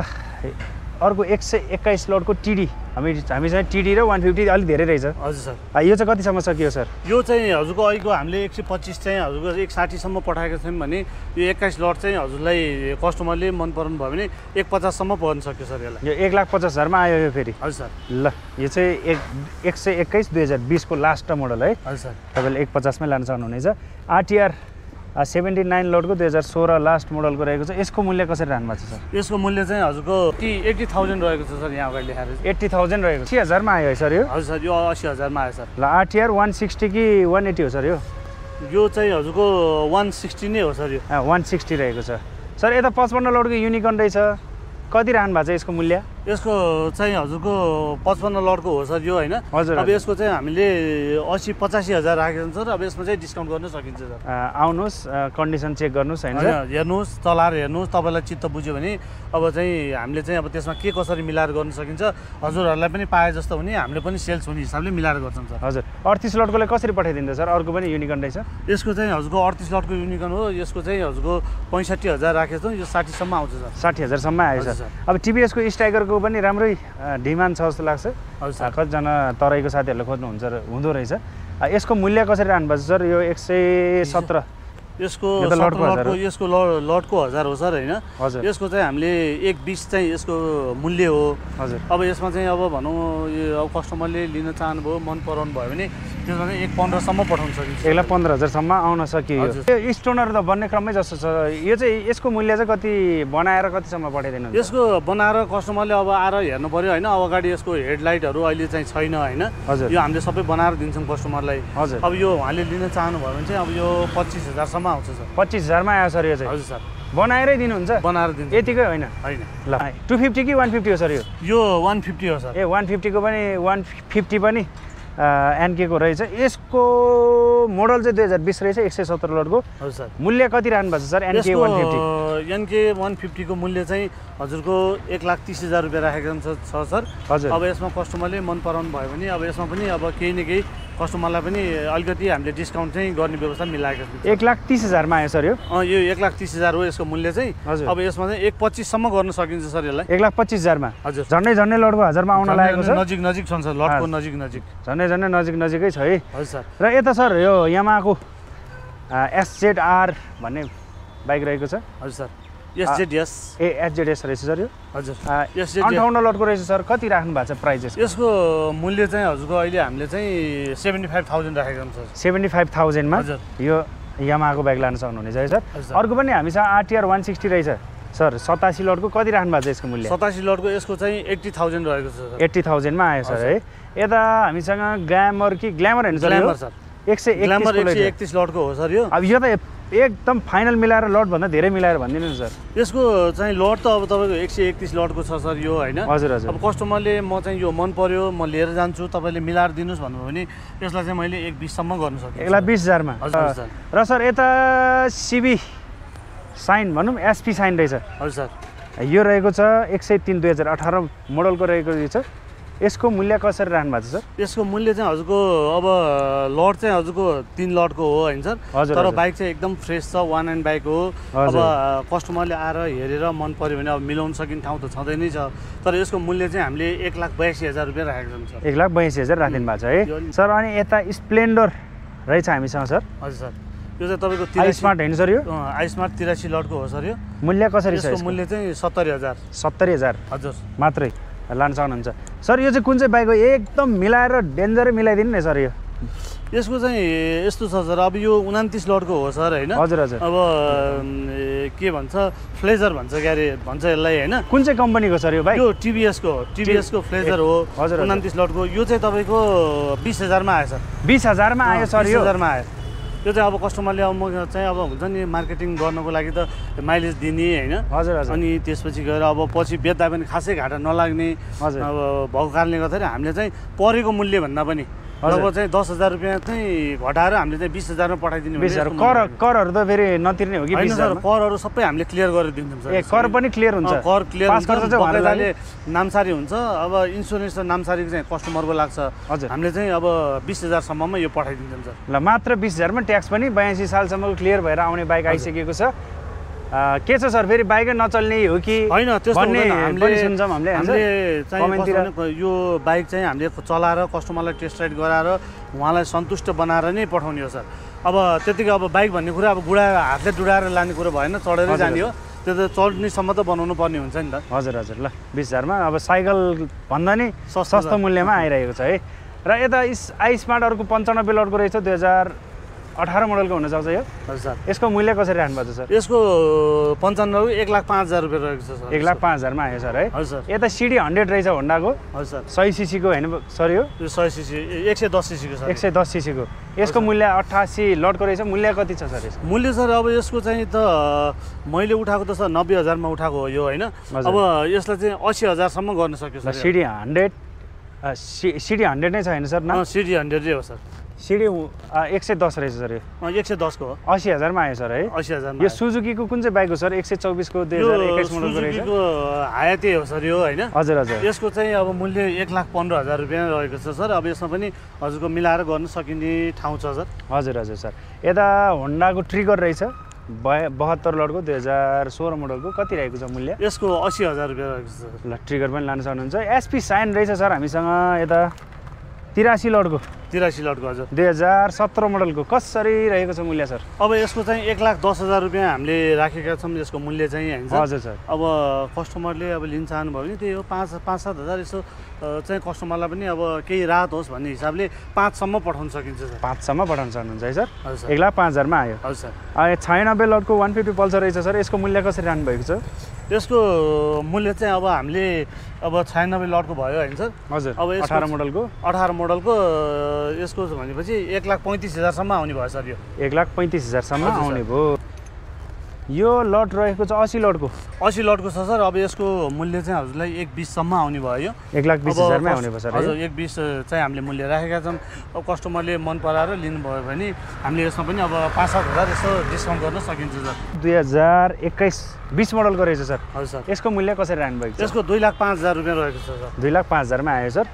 [SPEAKER 2] अर्को 121 लटको TD हामीसँग TD र 150 अलिक धेरै रहेछ।
[SPEAKER 1] हजुर सर।
[SPEAKER 2] यो चाहिँ कतिसम्म सकियो सर?
[SPEAKER 1] यो चाहिँ हजुरको अहिलेको हामीले 125 चाहिँ हजुरको 160 सम्म पठाएका छौँ भने यो 21 लट चाहिँ हजुरलाई कस्टमरले मन पराउनु भयो भने 150 सम्म पर्न सक्यो सर। यसलाई
[SPEAKER 2] यो 1,50,000मा आयो यो फेरि।
[SPEAKER 1] हजुर सर।
[SPEAKER 2] ल यो चाहिँ 121 2020 को लास्ट मोडल है।
[SPEAKER 1] हजुर सर।
[SPEAKER 2] तपाईँले 150 मै लान सक्नुहुनेछ। RTR 79 लटको 2016 लास्ट मोडलको रहेको छ। यसको मूल्य कसरी राख्नु भएको छ सर?
[SPEAKER 1] यसको मूल्य चाहिँ हजुरको 80,000 रहेको छ सर। यहाँ अगाडि लेखाएर
[SPEAKER 2] 80,000 रहेको छ। 80,000 मा आयो है सर यो?
[SPEAKER 1] हजुर सर। यो 80,000 मा आयो सर।
[SPEAKER 2] ल RTR 160 कि 180 हो सर यो?
[SPEAKER 1] यो चाहिँ हजुरको 160 नै हो सर। यो
[SPEAKER 2] 160 रहेको छ सर। यता 55 लटको युनिकर्न रहेछ, कति राख्नु भएको छ यसको मूल्य?
[SPEAKER 1] यसको चाहिँ हजुरको 55 लटको हो सर यो होइन।
[SPEAKER 2] हजुर।
[SPEAKER 1] अब यसको चाहिँ हामीले 80-85,000 राखेको छ सर। अब यसमा चाहिँ डिस्काउन्ट गर्न सकिन्छ सर।
[SPEAKER 2] आउनुहोस्, कन्डिसन चेक गर्नुहोस् होइन,
[SPEAKER 1] हेर्नुहोस्, चलाएर हेर्नुहोस्, तपाईँलाई चित्त बुझ्यो भने अब चाहिँ हामीले चाहिँ अब त्यसमा के कसरी मिलाएर गर्न सकिन्छ हजुरहरूलाई पनि पाए जस्तो हुने, हामीले पनि सेल्स हुने हिसाबले मिलाएर गर्छौँ सर।
[SPEAKER 2] हजुर। 38 लटकोलाई कसरी पठाइदिन्छ सर? अर्को पनि युनिकर्न रहेछ।
[SPEAKER 1] यसको चाहिँ हजुरको 38 लटको युनिकर्न हो। यसको चाहिँ हजुरको 65,000 राखेको छौँ। यो 60 सम्म आउँछ सर।
[SPEAKER 2] 60,000 सम्म आयो सर। अब TVS को स्ट्राइकरको होन्डाको पनि राम्रै डिमान्ड छ जस्तो लाग्छ
[SPEAKER 1] हजुर
[SPEAKER 2] कतिजना तराईको साथीहरूले खोज्नुहुन्छ हुँदो रहेछ यसको मूल्य कसरी राख्नुभएको छ सर यो 117
[SPEAKER 1] यसको यसको लटको 1000 हो सर हैन
[SPEAKER 2] हजुर
[SPEAKER 1] यसको चाहिँ हामीले 120 चाहिँ यसको मूल्य हो
[SPEAKER 2] हजुर
[SPEAKER 1] अब यसमा चाहिँ अब भनौँ यो अब कस्टमरले लिन चाहनुभयो मन पराउनु भयो भने त्यसमा चाहिँ 1.15 सम्म पठाउन सकिन्छ
[SPEAKER 2] 1,15,000 सम्म आउन सकियो यो स्टोनर त बन्ने क्रममै जस्तो छ यो चाहिँ यसको मूल्य चाहिँ कति बनाएर कतिसम्म पठाइदिनु
[SPEAKER 1] यसको बनाएर कस्टमरले अब आएर हेर्नु पर्यो हैन अब अगाडि यसको हेडलाइटहरू अहिले चाहिँ छैन हैन
[SPEAKER 2] हजुर
[SPEAKER 1] यो हामीले सबै बनाएर दिन्छौँ कस्टमरलाई
[SPEAKER 2] हजुर
[SPEAKER 1] अब यो उहाँले लिन चाहनुभयो भने चाहिँ अब यो 25,000 सम्म आउँछ सर
[SPEAKER 2] 25,000 मा आयो सर यो चाहिँ
[SPEAKER 1] हजुर सर
[SPEAKER 2] बनाएरै दिनुहुन्छ
[SPEAKER 1] बनाएर दिन्छ
[SPEAKER 2] यतिकै होइन
[SPEAKER 1] हैन
[SPEAKER 2] ल 250 कि 150 हो सर
[SPEAKER 1] यो 150 हो सर
[SPEAKER 2] ए 150 को पनि 150 पनि एनके को रहेछ यसको मोडल चाहिँ 2020 रहेछ 117 लटको
[SPEAKER 1] हजुर सर
[SPEAKER 2] मूल्य कति राख्नु भएको छ सर एनके 150
[SPEAKER 1] एनके 150 को मूल्य चाहिँ हजुरको 1,30,000 रुपियाँ राखेको छ सर
[SPEAKER 2] हजुर
[SPEAKER 1] अब यसमा कस्टमरले मन पराउनु भयो भने अब यसमा पनि अब केही न केही कस्टमरलाई पनि अलिकति हामीले डिस्काउन्ट चाहिँ गर्ने व्यवस्था मिलाएको छौँ
[SPEAKER 2] 1,30,000 मा आयो सर यो
[SPEAKER 1] यो 1,30,000 हो यसको मूल्य चाहिँ
[SPEAKER 2] हजुर
[SPEAKER 1] अब यसमा चाहिँ 1,25 सम्म गर्न सकिन्छ सर यसलाई
[SPEAKER 2] 1,25,000 मा
[SPEAKER 1] हजुर
[SPEAKER 2] झन्डै लटको 1000 मा आउन लागेको छ
[SPEAKER 1] नजिक छ सर लटको नजिक
[SPEAKER 2] झन्डै नजिकै छ है
[SPEAKER 1] हजुर सर
[SPEAKER 2] र यता सर यो यामाहाको SZR भन्ने बाइक रहेको छ
[SPEAKER 1] हजुर सर SZS
[SPEAKER 2] SZS रहेछ सर यो
[SPEAKER 1] हजुर
[SPEAKER 2] 58 लटको रहेछ सर कति राख्नु भएको छ प्राइस
[SPEAKER 1] यसको मूल्य चाहिँ हजुरको अहिले हामीले चाहिँ 75,000 राखेको छौँ सर
[SPEAKER 2] 75,000 मा
[SPEAKER 1] हजुर
[SPEAKER 2] यो यामाहाको बाइक लान सक्नुहुनेछ है सर अर्को पनि हामीसँग RTR 160 रहेछ सर 87 लटको कति राख्नु भएको छ यसको मूल्य
[SPEAKER 1] 87 लटको यसको चाहिँ 80,000 रहेको छ सर
[SPEAKER 2] 80,000 मा आयो सर है यता हामीसँग ग्ल्यामर कि ग्ल्यामर हैन सर
[SPEAKER 1] ग्ल्यामर सर
[SPEAKER 2] 131
[SPEAKER 1] लटको हो सर यो
[SPEAKER 2] अब यो त एकदम फाइनल मिलाएर लट भन्दा धेरै मिलाएर भनिदिनु न सर
[SPEAKER 1] यसको चाहिँ लट त अब तपाईँको 131 लटको छ सर यो हैन
[SPEAKER 2] हजुर हजुर
[SPEAKER 1] अब कस्टमरले म चाहिँ यो मन पर्यो म लिएर जान्छु तपाईँले मिलाएर दिनुहोस् भन्नुभयो भने यसलाई चाहिँ मैले 120 सम्म गर्न सक्छु
[SPEAKER 2] 1,20,000 मा
[SPEAKER 1] हजुर
[SPEAKER 2] र सर यता सिबी साइन भनौँ एसपी साइन रहेछ
[SPEAKER 1] हजुर सर
[SPEAKER 2] यो रहेको छ 103 2018 मोडलको रहेको रहेछ यसको मूल्य कसरी राख्नु भएको छ सर
[SPEAKER 1] यसको मूल्य चाहिँ हजुरको अब लट चाहिँ हजुरको 3 लटको हो हैन सर तर बाइक चाहिँ एकदम फ्रेस छ वान एन्ड बाइक हो अब कस्टमरले आएर हेरेर मन पर्यो भने अब मिलाउन सकिने ठाउँ त छँदै नै छ तर यसको मूल्य चाहिँ हामीले 1,82,000 रुपियाँ राखेको छौँ सर
[SPEAKER 2] 1,82,000 राखिदिनु भएको छ है सर अनि यता स्प्लेन्डर रहेछ हामीसँग सर
[SPEAKER 1] हजुर सर यो चाहिँ तपाईँको
[SPEAKER 2] आई स्मार्ट हैन सर यो
[SPEAKER 1] आई स्मार्ट 83 लटको हो सर यो
[SPEAKER 2] मूल्य कसरी छ
[SPEAKER 1] यसको मूल्य चाहिँ 70,000
[SPEAKER 2] 70,000
[SPEAKER 1] हजुर
[SPEAKER 2] मात्रै लान सक्नुहुन्छ सर यो चाहिँ कुन चाहिँ बाइक हो एकदम मिलाएर डेन्जरै मिलाइदिनु नि सर यो
[SPEAKER 1] यसको चाहिँ यस्तो छ सर अब यो 29 लटको हो सर हैन
[SPEAKER 2] हजुर हजुर
[SPEAKER 1] अब के भन्छ फ्लेजर भन्छ क्यारे भन्छ यसलाई हैन
[SPEAKER 2] कुन चाहिँ कम्पनीको सर यो बाइक
[SPEAKER 1] यो टिभीएस को फ्लेजर हो
[SPEAKER 2] हजुर
[SPEAKER 1] 29 लटको यो चाहिँ तपाईँको 20,000 मा आयो सर
[SPEAKER 2] 20,000 मा आयो सर यो
[SPEAKER 1] 20,000 मा आयो यो चाहिँ अब कस्टमरले अब म चाहिँ अब हुन्छ नि मार्केटिङ गर्नको लागि त माइलेज दिने हैन
[SPEAKER 2] हजुर हजुर
[SPEAKER 1] अनि त्यसपछि गएर अब पछि बेच्दा पनि खासै घाटा नलाग्ने
[SPEAKER 2] हजुर
[SPEAKER 1] अब भएको कारणले गर्दाखेरि हामीले चाहिँ परेको मूल्य भन्दा पनि लगभग चाहिँ 10,000 रुपियाँ चाहिँ घटाएर हामीले चाहिँ 20,000 मा पठाइदिने
[SPEAKER 2] 20,000 करहरू त फेरि नतिर्ने हो कि
[SPEAKER 1] 20,000 करहरू सबै हामीले क्लियर गरेर दिन्छौँ सर
[SPEAKER 2] ए कर पनि क्लियर हुन्छ
[SPEAKER 1] कर क्लियर
[SPEAKER 2] पास खर्च चाहिँ
[SPEAKER 1] उहाँले नामसारी हुन्छ अब इन्स्योरेन्स र नामसारीको चाहिँ कस्टमरको लाग्छ
[SPEAKER 2] हजुर
[SPEAKER 1] हामीले चाहिँ अब 20,000 सम्ममा यो पठाइदिन्छौँ सर
[SPEAKER 2] ल मात्र 20,000 मा ट्याक्स पनि 82 सालसम्मको क्लियर भएर आउने बाइक आइसकेको छ के छ सर फेरि बाइकै नचल्ने हो कि
[SPEAKER 1] हैन त्यस्तो हुँदैन
[SPEAKER 2] हामीले
[SPEAKER 1] चाहिँ यो बाइक चाहिँ हामीले चलाएर कस्टमरलाई टेस्ट राइड गराएर उहाँलाई सन्तुष्ट बनाएर नै पठाउने हो सर अब त्यतिकै अब बाइक भन्ने कुरा अब हातले डुडाएर लाने कुरा भएन चढेरै जाने हो त्यो त चढ्नेसम्म त बनाउनु पर्ने हुन्छ नि त
[SPEAKER 2] हजुर हजुर ल 20,000 मा अब साइकल भन्दा नि सस्तो मूल्यमा आइरहेको छ है र यता आई स्मार्ट अर्को 95 लटको रहेछ 2018 मोडलको हुनसक्छ यो
[SPEAKER 1] हजुर सर
[SPEAKER 2] यसको मूल्य कसरी राख्नु भएको छ सर
[SPEAKER 1] यसको 95 1,05,000 रुपियाँ रहेको छ सर
[SPEAKER 2] 1,05,000 मा आयो सर है
[SPEAKER 1] हजुर
[SPEAKER 2] यता सिडी 100 रहेछ होन्डाको
[SPEAKER 1] हजुर सर
[SPEAKER 2] 100 सीसी को हैन सर यो
[SPEAKER 1] 100 सीसी 110 सीसी को सर
[SPEAKER 2] 110 सीसी को यसको मूल्य 88 लटको रहेछ मूल्य कति छ सर यसको
[SPEAKER 1] मूल्य सर अब यसको चाहिँ त मैले उठाएको त सर 90,000 मा उठाएको हो यो हैन अब यसलाई चाहिँ 80,000 सम्म गर्न सक्यो सर
[SPEAKER 2] सिडी 100 सिडी 100 नै छ हैन सर न
[SPEAKER 1] सिडी 100 नै हो सर
[SPEAKER 2] सिडी 110 रहेछ सर यो
[SPEAKER 1] 110 को हो
[SPEAKER 2] 80,000 मा आयो सर है
[SPEAKER 1] 80,000 मा
[SPEAKER 2] यो सुजुकीको कुन चाहिँ बाइक हो सर 124 को 2021 मोडलको रहेछ
[SPEAKER 1] सुजुकीको हायाते हो सर यो हैन
[SPEAKER 2] हजुर हजुर
[SPEAKER 3] यसको चाहिँ अब मूल्य 1,15,000 रुपियाँ रहेको छ सर। अब यसमा पनि हजुरको मिलाएर गर्न सकिने ठाउँ छ सर।
[SPEAKER 2] हजुर हजुर सर। यता होन्डाको ट्रिगर रहेछ 72 लटको 2016 मोडलको कति रहेको छ मूल्य?
[SPEAKER 1] यसको 80,000 रुपियाँ रहेको छ सर।
[SPEAKER 2] ल ट्रिगर पनि लान सक्नुहुन्छ। एसपी साइन रहेछ सर हामीसँग यता 83 लटको
[SPEAKER 1] 83 लटको हजुर
[SPEAKER 2] 2017 मोडलको कसरी रहेको छ मूल्य सर?
[SPEAKER 1] अब यसको चाहिँ 1,10,000 रुपियाँ हामीले राखेका छौँ यसको मूल्य चाहिँ होइन सर।
[SPEAKER 2] हजुर सर।
[SPEAKER 1] अब कस्टमरले अब लिन चाहनुभयो भने त्यही हो 5-7 हजार यसो चाहिँ कस्टमरलाई पनि अब केही राहत होस् भन्ने हिसाबले 5 सम्म पठाउन सकिन्छ सर।
[SPEAKER 2] 5 सम्म पठाउन सक्नुहुन्छ है सर?
[SPEAKER 1] हजुर सर।
[SPEAKER 2] 1,05,000 मा आयो।
[SPEAKER 1] हजुर सर।
[SPEAKER 2] 96 लटको 150 पल्सर रहेछ सर, यसको मूल्य कसरी राख्नु भएको छ?
[SPEAKER 1] यसको मूल्य चाहिँ अब हामीले अब 96 लटको भयो होइन सर।
[SPEAKER 2] हजुर।
[SPEAKER 1] अब
[SPEAKER 2] 18 मोडलको
[SPEAKER 1] 18 मोडलको यसको भनेपछि 1,35,000 सम्म आउने भयो सर। यो
[SPEAKER 2] 1,35,000 सम्म
[SPEAKER 1] हजुर सर।
[SPEAKER 2] आउने भयो। यो लट रहेको छ 80 लटको
[SPEAKER 1] 80 लटको छ सर। अब यसको मूल्य चाहिँ हजुरलाई 1,20 सम्म आउने भयो।
[SPEAKER 2] 1,20,000 मै आउने भयो सर।
[SPEAKER 1] हजुर 1,20 चाहिँ हामीले मूल्य राखेका छौँ। अब कस्टमरले मन पराएर लिनुभयो भने हामीले यसमा पनि अब 5-7 हजार यसो डिस्काउन्ट गर्न सकिन्छ सर।
[SPEAKER 2] 2021-20 मोडलको रहेछ सर।
[SPEAKER 1] हजुर सर।
[SPEAKER 2] यसको मूल्य कसरी राख्नु भएको छ?
[SPEAKER 1] यसको 2,05,000 रुपियाँ रहेको छ सर।
[SPEAKER 2] 2,05,000 मा आयो सर।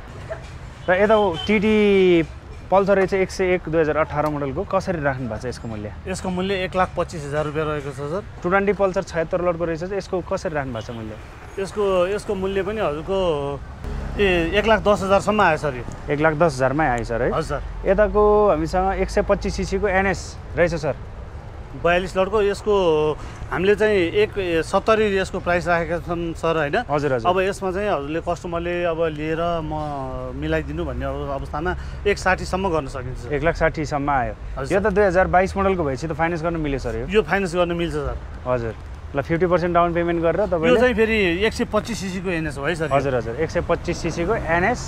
[SPEAKER 2] र यता टिटी पल्सर रहेछ 101 2018 मोडलको कसरी राख्नु भएको छ यसको मूल्य?
[SPEAKER 1] यसको मूल्य 1,25,000 रुपियाँ रहेको छ सर।
[SPEAKER 2] 220 पल्सर 76 लटको रहेछ, यसको कसरी राख्नु भएको छ मूल्य?
[SPEAKER 1] यसको मूल्य पनि हजुरको 1,10,000 सम्म आयो सर। यो
[SPEAKER 2] 1,10,000 मै आयो सर है।
[SPEAKER 1] हजुर सर।
[SPEAKER 2] यताको हामीसँग 125 सीसीको एनएस रहेछ सर।
[SPEAKER 1] 42 लटको यसको हामीले चाहिँ 1,70 यसको प्राइस राखेका छौँ सर होइन।
[SPEAKER 2] हजुर हजुर।
[SPEAKER 1] अब यसमा चाहिँ हजुरले कस्टमरले अब लिएर म मिलाइदिनु भन्ने अवस्थामा 1,60 सम्म गर्न सकिन्छ।
[SPEAKER 2] 1,60 सम्म आयो।
[SPEAKER 1] हजुर
[SPEAKER 2] यो त 2022 मोडलको भएपछि त फाइनेन्स गर्न मिल्यो सर?
[SPEAKER 1] यो फाइनेन्स गर्न मिल्छ सर।
[SPEAKER 2] हजुर। ल 50% डाउन पेमेन्ट गरेर
[SPEAKER 1] यो
[SPEAKER 2] तपाईँले
[SPEAKER 1] चाहिँ फेरि 125 सीसीको एनएस हो है सर।
[SPEAKER 2] हजुर हजुर 125 सीसीको एनएस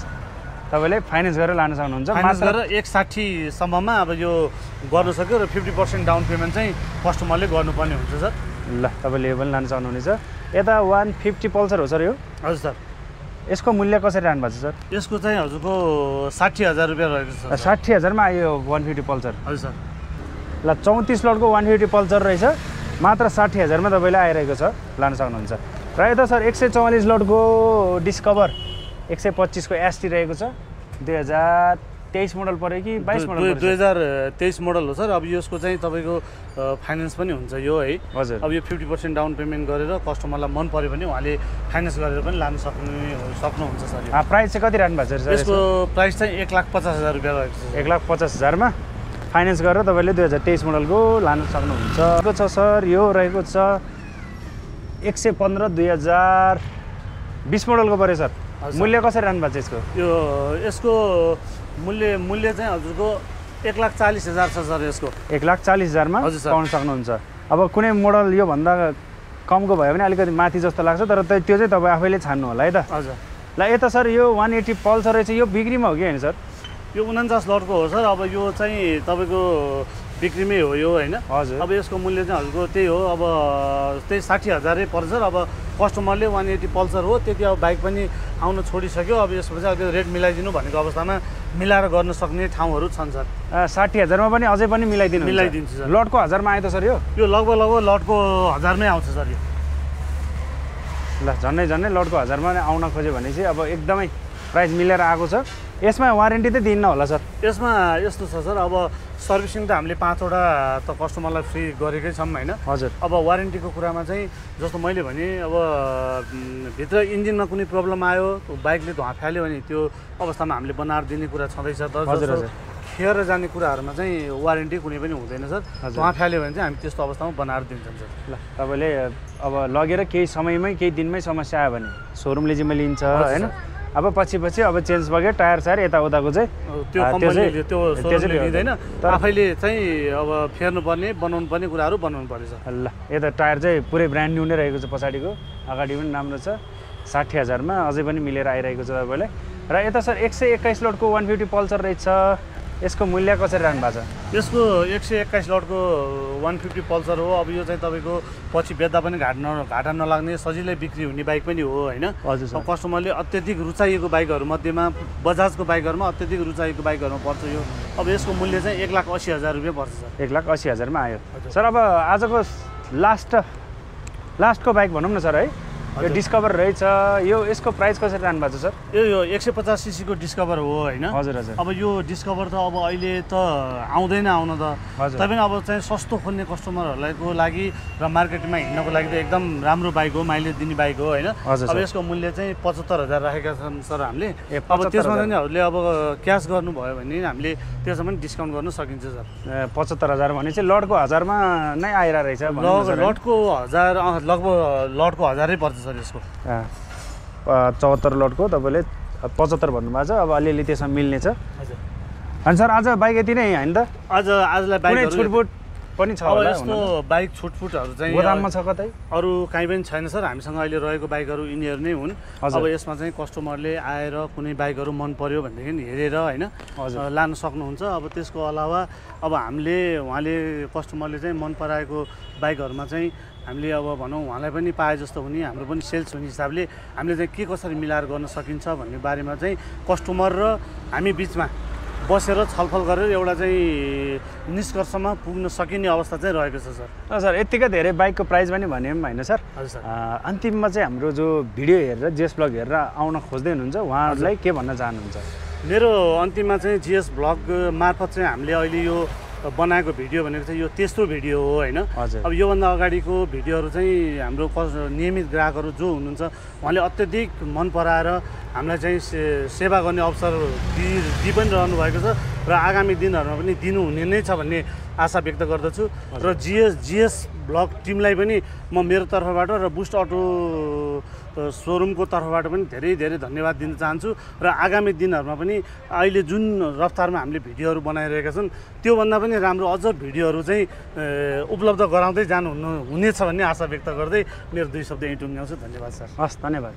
[SPEAKER 2] तपाईँले फाइनेन्स गरेर लान सक्नुहुन्छ।
[SPEAKER 1] फाइनेन्स गरेर 1,60 सम्ममा अब यो गर्न सक्यो र 50% डाउन पेमेन्ट चाहिँ कस्टमरले गर्नुपर्ने हुन्छ सर।
[SPEAKER 2] ल तपाईँले यो पनि लान सक्नुहुनेछ। यता 150 पल्सर हो सर यो?
[SPEAKER 1] हजुर सर।
[SPEAKER 2] यसको मूल्य कसरी राख्नु भएको छ सर?
[SPEAKER 1] यसको चाहिँ हजुरको 60,000 रुपियाँ रहेको छ सर।
[SPEAKER 2] 60,000 मा आयो 150 पल्सर।
[SPEAKER 1] हजुर सर।
[SPEAKER 2] ल 34 लटको 150 पल्सर रहेछ, मात्र 60,000 मा तपाईँले आइरहेको छ, लान सक्नुहुन्छ। र यता सर 144 लटको डिस्कभर 125 को एसटी रहेको छ, 2023 मोडल पऱ्यो कि 22 मोडल?
[SPEAKER 1] 2023 मोडल हो सर। अब यसको चाहिँ तपाईँको फाइनेन्स पनि हुन्छ यो है।
[SPEAKER 2] हजुर।
[SPEAKER 1] अब यो 50% डाउन पेमेन्ट गरेर कस्टमरलाई मन पऱ्यो भने उहाँले फाइनेन्स गरेर पनि लान सक्नुहुन्छ सर।
[SPEAKER 2] प्राइस चाहिँ कति राख्नु भएको छ सर?
[SPEAKER 1] यसको प्राइस चाहिँ 1,50,000 रुपियाँ रहेको छ।
[SPEAKER 2] 1,50,000 मा फाइनेन्स गरेर तपाईँले 2023 मोडलको लान सक्नुहुन्छ। छ सर यो रहेको छ 115 2020 मोडलको पऱ्यो सर। मूल्य कसरी राख्नु भएको छ यसको?
[SPEAKER 1] यसको मूल्य चाहिँ हजुरको 1,40,000 छ सर। यसको
[SPEAKER 2] 1,40,000 मा पाउन सक्नुहुन्छ। अब कुनै मोडल योभन्दा कमको भयो भने अलिकति माथि जस्तो लाग्छ, तर त्यो चाहिँ तपाईँ आफैले छान्नु होला है त।
[SPEAKER 1] हजुर।
[SPEAKER 2] ल यता सर यो 180 पल्सर रहेछ, यो बिक्रीमा हो कि होइन सर?
[SPEAKER 1] यो 49 लटको हो सर। अब यो चाहिँ तपाईँको बिक्रीमै हो यो होइन।
[SPEAKER 2] हजुर।
[SPEAKER 1] अब यसको मूल्य चाहिँ हजुरको त्यही हो, अब त्यही 60,000 पर्छ सर। अब कस्टमरले 180 पल्सर हो त्यति अब बाइक पनि आउन छोडिसक्यो। अब यसमा चाहिँ अलिकति रेट मिलाइदिनु भनेको अवस्थामा मिलाएर गर्न सक्ने ठाउँहरू छन् सर।
[SPEAKER 2] 60,000 मा पनि अझै पनि
[SPEAKER 1] मिलाइदिन्छु सर।
[SPEAKER 2] लटको 1000 मा आयो त सर यो?
[SPEAKER 1] यो लगभग लटको 1000 मै आउँछ सर यो।
[SPEAKER 2] ल झन्डै लटको 1000 मा आउन खोज्यो भने चाहिँ अब एकदमै प्राइस मिलेर आएको छ। यसमा वारेन्टी त दिन्न होला सर?
[SPEAKER 1] यसमा यस्तो छ सर, अब सर्भिसिङ त हामीले 5 वटा त कस्टमरलाई फ्री गरेकै छौँ होइन।
[SPEAKER 2] हजुर।
[SPEAKER 1] अब वारेन्टीको कुरामा चाहिँ जस्तो मैले भने अब भित्र इन्जिनमा कुनै प्रब्लम आयो, बाइकले धुवा फाल्यो भने त्यो अवस्थामा हामीले बनाएर दिने कुरा छँदैछ। तर खेर जाने कुराहरूमा चाहिँ वारेन्टी कुनै पनि हुँदैन सर। धुवा फाल्यो भने चाहिँ हामी त्यस्तो अवस्थामा बनाएर दिन्छौँ सर।
[SPEAKER 2] ल तपाईँले अब लगेर केही समयमै केही दिनमै समस्या आयो भने सोरुमले जिम्मा लिन्छ होइन। अब पछि अब चेन्ज भयो टायर सायर यताउताको चाहिँ
[SPEAKER 1] त्यो कम्पनीले त्यो लिँदैन, आफैले चाहिँ अब फेर्नु पर्ने बनाउनु पर्ने कुराहरू बनाउनु पर्छ।
[SPEAKER 2] ल यता टायर चाहिँ पुरै ब्रान्ड न्यू नै रहेको छ, पछाडिको अगाडि पनि राम्रो छ। 60,000 मा अझै पनि मिलेर आइरहेको छ तपाईँलाई। र यता सर 121 लटको 150 पल्सर रहेछ, यसको मूल्य कसरी राख्नु भएको छ?
[SPEAKER 1] यसको 121 लटको 150 पल्सर हो। अब यो चाहिँ तपाईँको पछि बेच्दा पनि घाटा नलाग्ने सजिलै बिक्री हुने बाइक पनि हो होइन।
[SPEAKER 2] हजुर।
[SPEAKER 1] कस्टमरले अत्यधिक रुचाइएको बाइकहरू मध्येमा बजाजको बाइकहरूमा अत्यधिक रुचाइएको बाइकहरूमा पर्छ यो। अब यसको मूल्य चाहिँ 1,80,000 रुपियाँ पर्छ सर।
[SPEAKER 2] 1,80,000 मा आयो सर। अब आजको लास्टको बाइक भनौँ न सर है। यो डिस्कभर रहेछ, यो यसको प्राइस कसरी राख्नु भएको छ सर?
[SPEAKER 1] यो 150 सीसीको डिस्कभर हो होइन।
[SPEAKER 2] हजुर हजुर।
[SPEAKER 1] अब यो डिस्कभर त अब अहिले त आउँदैन आउन त,
[SPEAKER 2] हजुर।
[SPEAKER 1] तैपनि अब चाहिँ सस्तो खोल्ने कस्टमरहरूको लागि र मार्केटमा हिँड्नको लागि त एकदम राम्रो बाइक हो, माइलेज दिने बाइक हो होइन।
[SPEAKER 2] हजुर
[SPEAKER 1] अब
[SPEAKER 2] सर।
[SPEAKER 1] यसको मूल्य चाहिँ 75,000 राखेका छन् सर हामीले।
[SPEAKER 2] ए,
[SPEAKER 1] अब त्यसमा
[SPEAKER 2] 75,000।
[SPEAKER 1] पनिहरूले अब क्यास गर्नुभयो भने हामीले त्यसमा पनि डिस्काउन्ट गर्न सकिन्छ सर।
[SPEAKER 2] 75,000 भने चाहिँ लडको 1000मा नै आइरहेको रहेछ भन्नु न सर, है?
[SPEAKER 1] लटको 1000 लगभग लटको 1000 पर्छ सर यसको।
[SPEAKER 2] 74 लटको तपाईँले 75 भन्नुभएको छ, अब अलिअलि त्यसमा मिल्ने छ।
[SPEAKER 1] हजुर।
[SPEAKER 2] अनि सर आज बाइक यति नै होइन त?
[SPEAKER 1] आजलाई
[SPEAKER 2] कुनै
[SPEAKER 1] बाइक
[SPEAKER 2] छुटफुट पनि छ
[SPEAKER 1] अब
[SPEAKER 2] होला
[SPEAKER 1] यस्तो बाइक छुटफुटहरू चाहिँ
[SPEAKER 2] गोदाममा छ कतै?
[SPEAKER 1] अरू काहीँ पनि छैन सर, हामीसँग अहिले रहेको बाइकहरू यिनीहरू नै हुन्।
[SPEAKER 2] हजुर।
[SPEAKER 1] अब यसमा चाहिँ कस्टमरले आएर कुनै बाइकहरू मन पर्यो भनेदेखि हेरेर होइन
[SPEAKER 2] हजुर।
[SPEAKER 1] लान सक्नुहुन्छ। अब त्यसको अलावा अब उहाँले कस्टमरले चाहिँ मन पराएको बाइकहरूमा चाहिँ हामीले अब भनौँ उहाँलाई पनि पाए जस्तो हुने, हाम्रो पनि सेल्स हुने हिसाबले हामीले चाहिँ के कसरी मिलाएर गर्न सकिन्छ भन्ने बारेमा चाहिँ कस्टमर र हामी बिचमा बसेर छलफल गरेर एउटा चाहिँ निष्कर्षमा पुग्न सकिने अवस्था चाहिँ रहेको छ सर।
[SPEAKER 2] सर यत्तिकै धेरै बाइकको प्राइस पनि भन्यो होइन सर?
[SPEAKER 1] हजुर सर।
[SPEAKER 2] अन्तिममा चाहिँ हाम्रो जो भिडियो हेरेर जेएस ब्लग हेरेर आउन खोज्दै हुनुहुन्छ उहाँहरूलाई के भन्न चाहनुहुन्छ?
[SPEAKER 1] मेरो अन्तिममा चाहिँ जिएस ब्लग मार्फत चाहिँ हामीले अहिले यो बनाएको भिडियो भनेको चाहिँ यो तेस्रो भिडियो हो होइन।
[SPEAKER 2] हजुर।
[SPEAKER 1] अब योभन्दा अगाडिको भिडियोहरू चाहिँ हाम्रो नियमित ग्राहकहरू जो हुनुहुन्छ उहाँले अत्यधिक मन पराएर हामीलाई चाहिँ सेवा गर्ने अवसर दिइ पनि रहनु भएको छ र आगामी दिनहरूमा पनि दिनुहुने नै छ भन्ने आशा व्यक्त गर्दछु। र जिएस ब्लग टिमलाई पनि म मेरो तर्फबाट र बुस्ट अटो सोरुमको तर्फबाट पनि धेरै धेरै धन्यवाद दिन चाहन्छु। र आगामी दिनहरूमा पनि अहिले जुन रफ्तारमा हामीले भिडियोहरू बनाइरहेका छन् त्योभन्दा पनि राम्रो अझ भिडियोहरू चाहिँ उपलब्ध गराउँदै हुनेछ भन्ने आशा व्यक्त गर्दै मेरो 2 शब्द यहीँ टुङ्ग्याउँछु। धन्यवाद सर।
[SPEAKER 2] हस्, धन्यवाद।